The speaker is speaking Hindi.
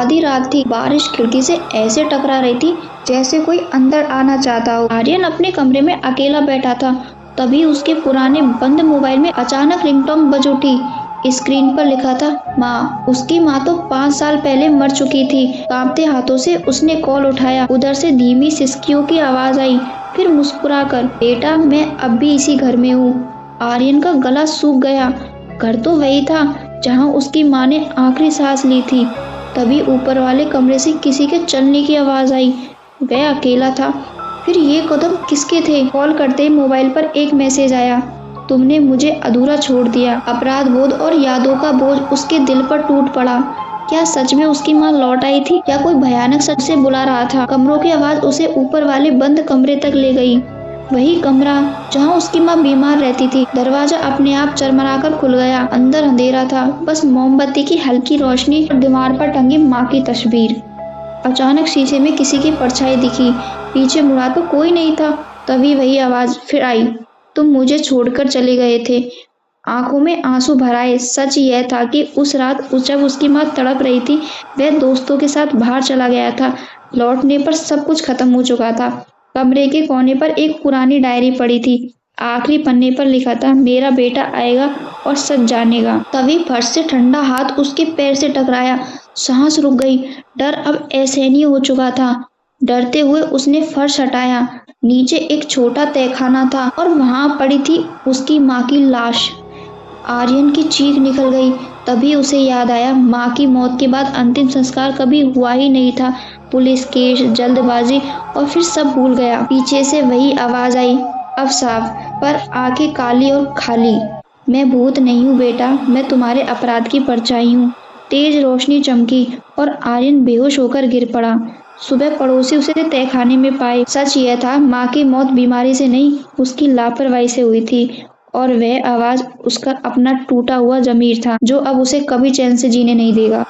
आधी रात थी। बारिश खिड़की से ऐसे टकरा रही थी जैसे कोई अंदर आना चाहता हो। आर्यन अपने कमरे में अकेला बैठा था, तभी उसके पुराने बंद मोबाइल में अचानक रिंगटोन बज उठी। स्क्रीन पर लिखा था माँ। उसकी माँ तो 5 साल पहले मर चुकी थी। कांपते हाथों से उसने कॉल उठाया। उधर से धीमी सिसकियों की आवाज आई, फिर मुस्कुराकर, बेटा मैं अब भी इसी घर में हूँ। आर्यन का गला सूख गया। घर तो वही था जहाँ उसकी माँ ने आखिरी सांस ली थी। तभी ऊपर वाले कमरे से किसी के चलने की आवाज आई। वह अकेला था। फिर ये कदम किसके थे? कॉल करते ही मोबाइल पर एक मैसेज आया, तुमने मुझे अधूरा छोड़ दिया। अपराध बोध और यादों का बोझ उसके दिल पर टूट पड़ा। क्या सच में उसकी माँ लौट आई थी या कोई भयानक सच से बुला रहा था? कमरों की आवाज उसे ऊपर वाले बंद कमरे तक ले गई। वही कमरा जहाँ उसकी माँ बीमार रहती थी। दरवाजा अपने आप चरमराकर खुल गया। अंदर अंधेरा था, बस मोमबत्ती की हल्की रोशनी और दीवार पर टंगी माँ की तस्वीर। अचानक शीशे में किसी की परछाई दिखी। पीछे मुड़ा तो कोई नहीं था। तभी वही आवाज फिर आई, तुम मुझे छोड़कर चले गए थे। आंखों में आंसू भर आए। सच यह था कि उस रात जब उसकी माँ तड़प रही थी, वह दोस्तों के साथ बाहर चला गया था। लौटने पर सब कुछ खत्म हो चुका था। कमरे के कोने पर एक पुरानी डायरी पड़ी थी। आखिरी पन्ने पर लिखा था, मेरा बेटा आएगा और सच जानेगा। तभी फर्श से ठंडा हाथ उसके पैर से टकराया। सांस रुक गई। डर अब असहनीय हो चुका था। डरते हुए उसने फर्श हटाया। नीचे एक छोटा तहखाना था और वहां पड़ी थी उसकी माँ की लाश। आर्यन की चीख निकल गई। तभी उसे याद आया, माँ की मौत के बाद अंतिम संस्कार कभी हुआ ही नहीं था। पुलिस केस, जल्दबाजी और फिर सब भूल गया। पीछे से वही आवाज आई, अब साफ, पर आंखें काली और खाली। मैं भूत नहीं हूँ बेटा, मैं तुम्हारे अपराध की परछाई हूँ। तेज रोशनी चमकी और आर्यन बेहोश होकर गिर पड़ा। सुबह पड़ोसी उसे तहखाने में पाए। सच यह था, माँ की मौत बीमारी से नहीं, उसकी लापरवाही से हुई थी। और वह आवाज उसका अपना टूटा हुआ जमीर था, जो अब उसे कभी चैन से जीने नहीं देगा।